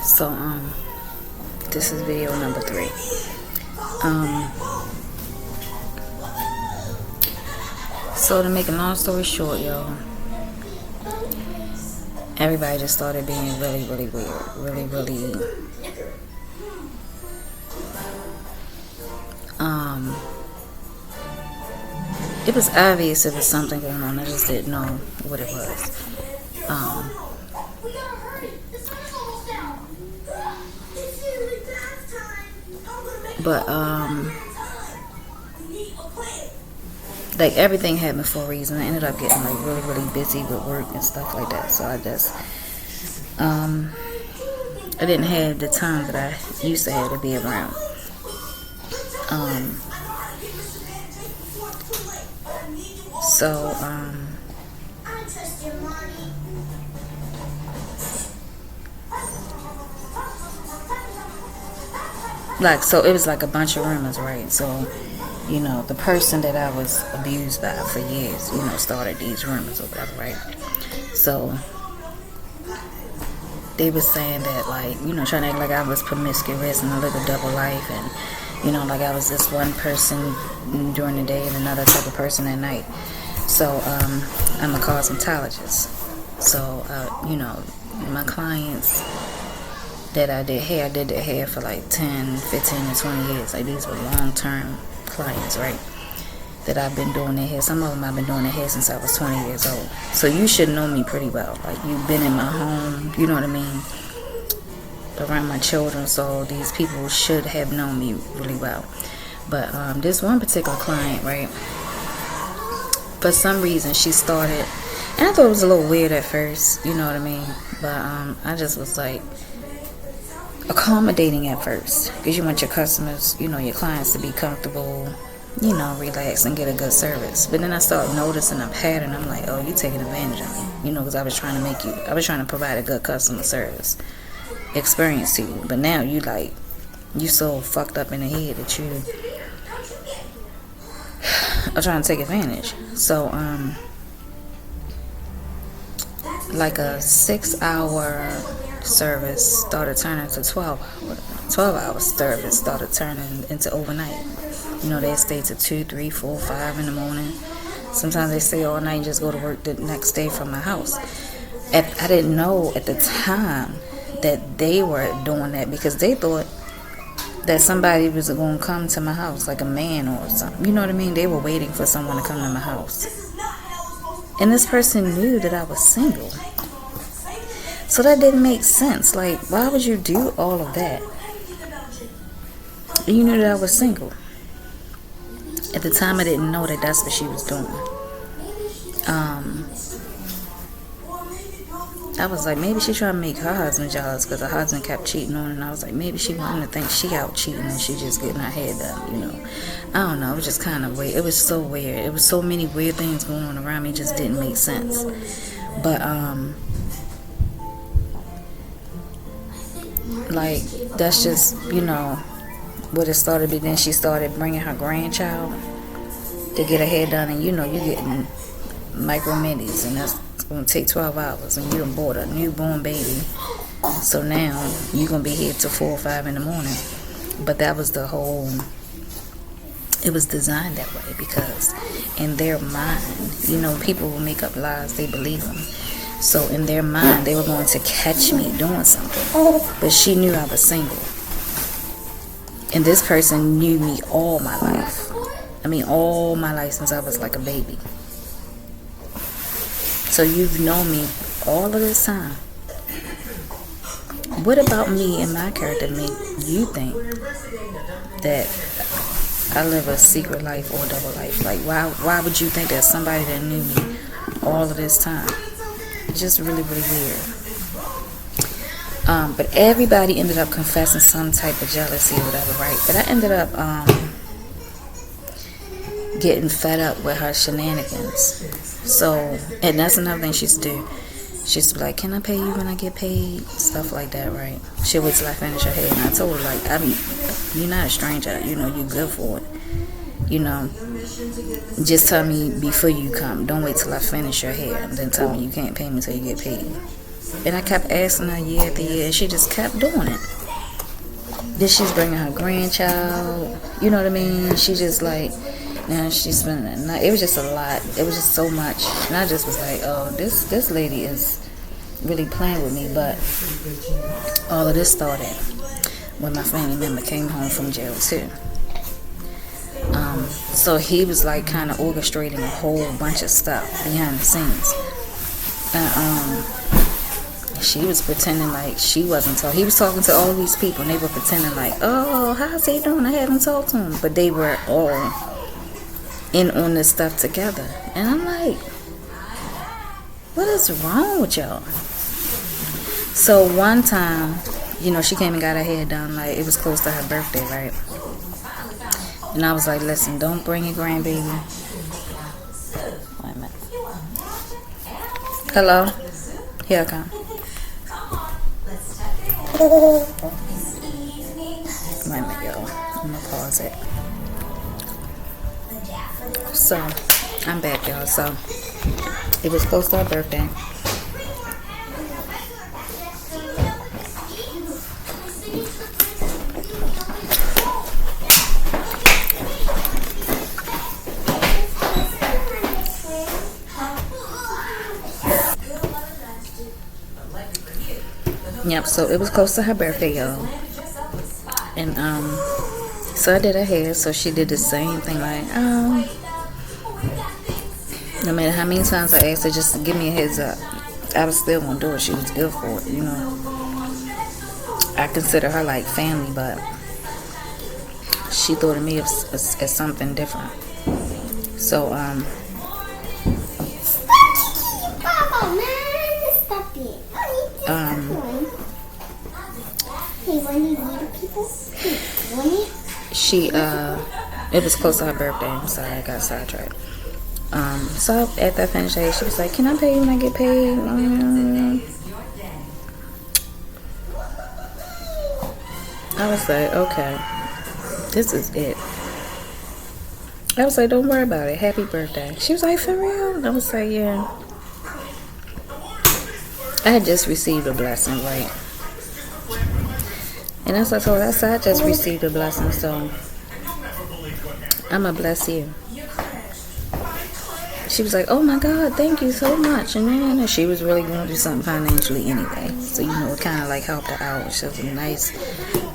So, this is video number 3. So to make a long story short, y'all, everybody just started being really, really weird. It was obvious it was something going on. I just didn't know what it was. But like everything happened for a reason. I ended up getting like really, really busy with work and stuff like that. So I just I didn't have the time that I used to have to be around. So it was like a bunch of rumors, right? So, the person that I was abused by for years, started these rumors or whatever, right? So they were saying that, like, trying to act like I was promiscuous and I lived a double life, and like I was this one person during the day and another type of person at night. So I'm a cosmetologist. So my clients that I did their hair for like 10, 15, and 20 years. Like, these were long-term clients, right? That I've been doing their hair. Some of them I've been doing their hair since I was 20 years old. So you should know me pretty well. Like, you've been in my home, you know what I mean? Around my children. So these people should have known me really well. But this one particular client, right? For some reason, she started, and I thought it was a little weird at first, you know what I mean? But I just was like, accommodating at first, because you want your customers, your clients to be comfortable, relax and get a good service. But then I started noticing a pattern. I'm like, oh, you taking advantage of me, because I was trying to provide a good customer service experience to you. But now you so fucked up in the head that you are trying to take advantage. So like a 6-hour service started turning to 12-hour service started turning into overnight. They stay to 2, 3, 4, 5 in the morning. Sometimes they stay all night and just go to work the next day from my house. I didn't know at the time that they were doing that, because they thought that somebody was going to come to my house, like a man or something. You know what I mean? They were waiting for someone to come to my house. And this person knew that I was single. So that didn't make sense. Like, why would you do all of that? You knew that I was single. At the time, I didn't know that that's what she was doing. I was like, maybe she trying to make her husband jealous because her husband kept cheating on her. And I was like, maybe she wanted to think she out cheating and she just getting her head done, I don't know. It was just kind of weird. It was so weird. It was so many weird things going on around me. It just didn't make sense. But, like, that's just, what it started. But then she started bringing her grandchild to get her hair done. And, you're getting micro minis, and that's going to take 12 hours. And you done bought a newborn baby. So now you're going to be here till 4 or 5 in the morning. But that was the whole, it was designed that way, because in their mind, people will make up lies, they believe them. So in their mind, they were going to catch me doing something. But she knew I was single. And this person knew me all my life. I mean, all my life since I was like a baby. So you've known me all of this time. What about me and my character make you think that I live a secret life or a double life? Like, why would you think that somebody that knew me all of this time? It's just really, really weird. But everybody ended up confessing some type of jealousy or whatever, right? But I ended up getting fed up with her shenanigans. So, and that's another thing she used to do. She used to be like, can I pay you when I get paid? Stuff like that, right? She'll wait till I finish her hair. And I told her, like, you're not a stranger. You're good for it. Just tell me before you come. Don't wait till I finish your hair and then tell me you can't pay me till you get paid. And I kept asking her year after year, and she just kept doing it. Then she's bringing her grandchild. You know what I mean? She just like, now she's spending the night. It was just a lot. It was just so much. And I just was like, oh, this lady is really playing with me. But all of this started when my family member came home from jail too. So he was like kind of orchestrating a whole bunch of stuff behind the scenes. And she was pretending like she wasn't talking. He was talking to all these people, and they were pretending like, oh, how's he doing? I haven't talked to him. But they were all in on this stuff together. And I'm like, what is wrong with y'all? So one time, you know, she came and got her hair done. Like, it was close to her birthday, right? And I was like, listen, don't bring your grandbaby. Wait a minute. Hello? Here I come. Wait a minute, y'all. I'm gonna pause it. So, I'm back, y'all. So, it was close to her birthday. Yep, so it was close to her birthday, y'all. And so I did her hair, so she did the same thing, like, no matter how many times I asked her just to give me a heads up, I was still gonna do it. She was good for it, you know. I consider her like family, but she thought of me as something different. So she it was close to her birthday. I'm sorry, I got sidetracked. So after I finished that, she was like, can I pay you when I get paid? I was like, okay, this is it. I was like, don't worry about it, happy birthday. She was like, for real? And I was like, yeah. I had just received a blessing, right? And that's what I told her. I said, I just received a blessing, so I'm going to bless you. She was like, oh my God, thank you so much. And then she was really going to do something financially anyway. So, you know, it kind of like helped her out. She was a nice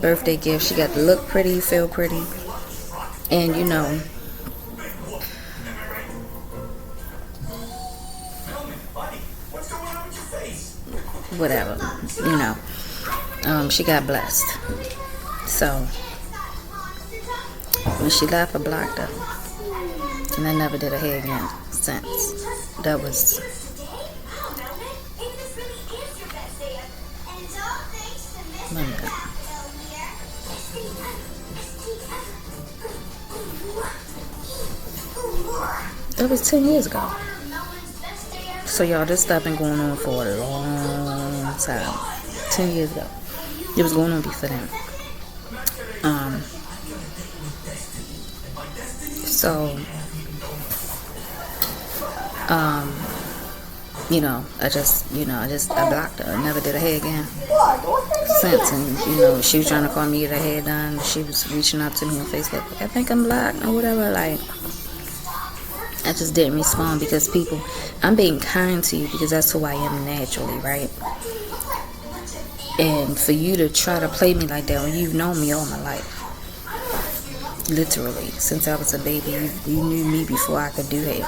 birthday gift. She got to look pretty, feel pretty. And, you know, whatever, you know, she got blessed. So when she left, I blocked her, and I never did her hair again since. That was that was 10 years ago. So y'all, this stuff been going on for a long time. 10 years ago. It was going on before then. You know, I blocked her. I never did her hair again since. And, you know, she was trying to call me to get her hair done. She was reaching out to me on Facebook. I think I'm black or whatever. Like, I just didn't respond because people, I'm being kind to you because that's who I am naturally, right? And for you to try to play me like that when you've known me all my life, literally, since I was a baby, you knew me before I could do hair.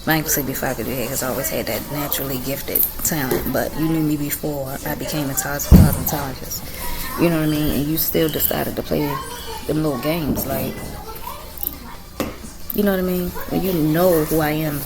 I ain't gonna say before I could do hair because I always had that naturally gifted talent, but you knew me before I became a cosmetologist. You know what I mean? And you still decided to play them little games, like, you know what I mean? When you know who I am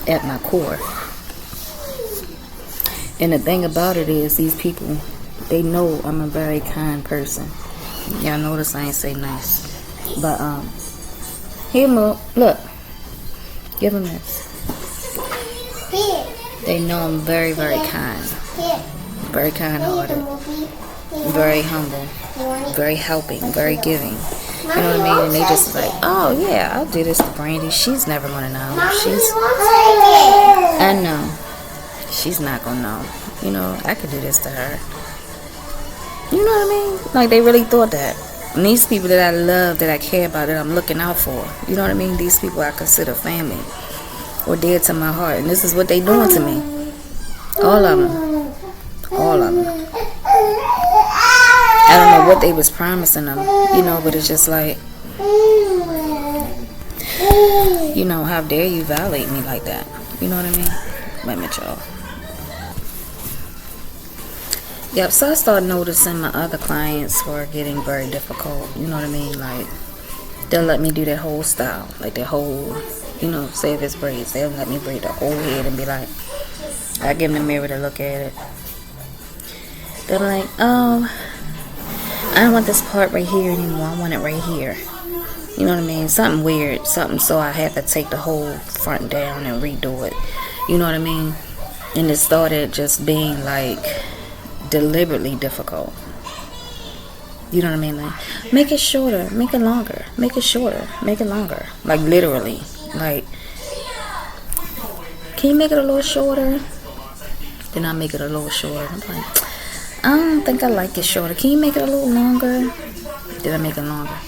at my core. And the thing about it is, these people, they know I'm a very kind person. Y'all notice I ain't say nice. But, here, Mo, look. Give him this. They know I'm very, very kind. Very kind-hearted. Very humble. Very helping. Very giving. You know what I mean? And they just like, oh, yeah, I'll do this to Brandy. She's never going to know. I know. she's not gonna know. You know, I could do this to her. You know what I mean? Like, they really thought that. And these people that I love, that I care about, that I'm looking out for, you know what I mean? These people I consider family or dear to my heart. And this is what they doing to me. All of them. All of them. I don't know what they was promising them, you know, but it's just like, you know, how dare you violate me like that? You know what I mean? Wait a minute, y'all. Yep, so I started noticing my other clients were getting very difficult. You know what I mean? Like, they'll let me do their whole style. Like, their whole, you know, say if it's braids, they'll let me braid the whole head and be like, I give them the mirror to look at it. They're like, oh, I don't want this part right here anymore. I want it right here. You know what I mean? Something weird. Something so I had to take the whole front down and redo it. You know what I mean? And it started just being like deliberately difficult. You know what I mean? Like, make it shorter, make it longer, make it shorter, make it longer. Like, literally. Like, can you make it a little shorter? Then I make it a little shorter. I'm like, I don't think I like it shorter. Can you make it a little longer? Then I make it longer.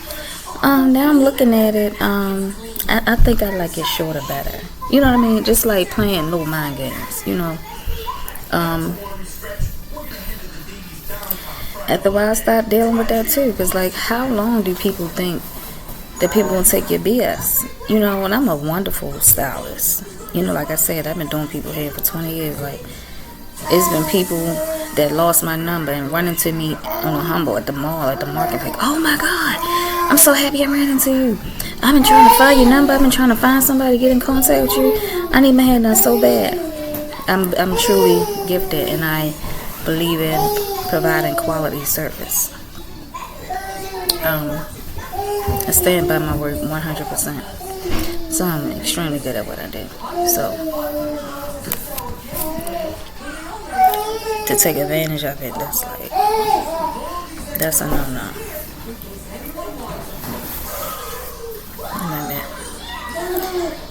Now I'm looking at it. I think I like it shorter better. You know what I mean? Just like playing little mind games, you know. After a while, I stopped dealing with that too. Because, like, how long do people think that people gonna take your BS? You know, and I'm a wonderful stylist. You know, like I said, I've been doing people hair for 20 years. Like, it's been people that lost my number and run into me on a humble at the mall, at the market, like, oh my God, I'm so happy I ran into you. I've been trying to find your number. I've been trying to find somebody to get in contact with you. I need my hair done so bad. I'm truly gifted, and I believe in providing quality service. I stand by my word 100%. So I'm extremely good at what I do. So to take advantage of it, that's a no-no.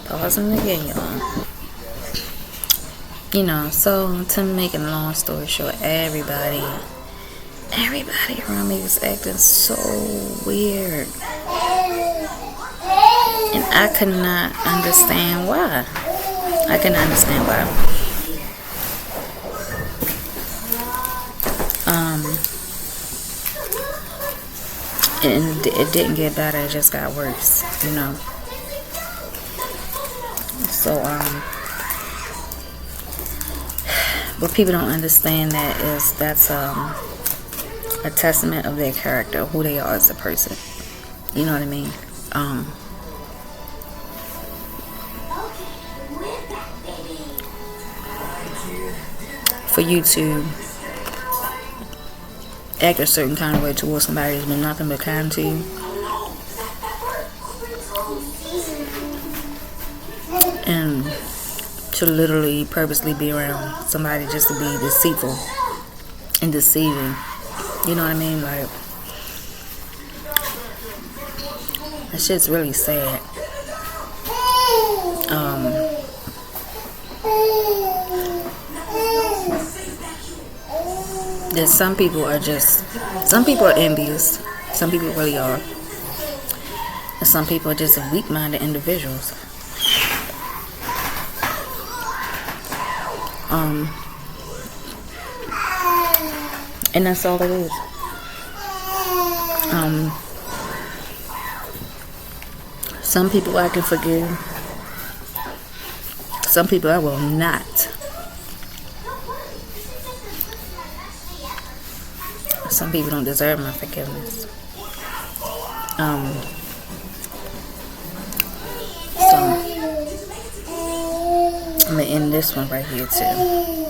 Pausing again, y'all. You know, so to make a long story short, everybody around me was acting so weird. And I could not understand why. And it didn't get better, it just got worse, you know. So, what people don't understand that's a testament of their character, who they are as a person. You know what I mean? For you to act a certain kind of way towards somebody who's been nothing but kind to you, and to literally purposely be around somebody just to be deceitful and deceiving, you know what I mean? Like, that shit's really sad. That some people are envious. Some people really are. And some people are just weak-minded individuals. And that's all it is. Some people I can forgive. Some people I will not. Some people don't deserve my forgiveness. So I'm gonna end this one right here too.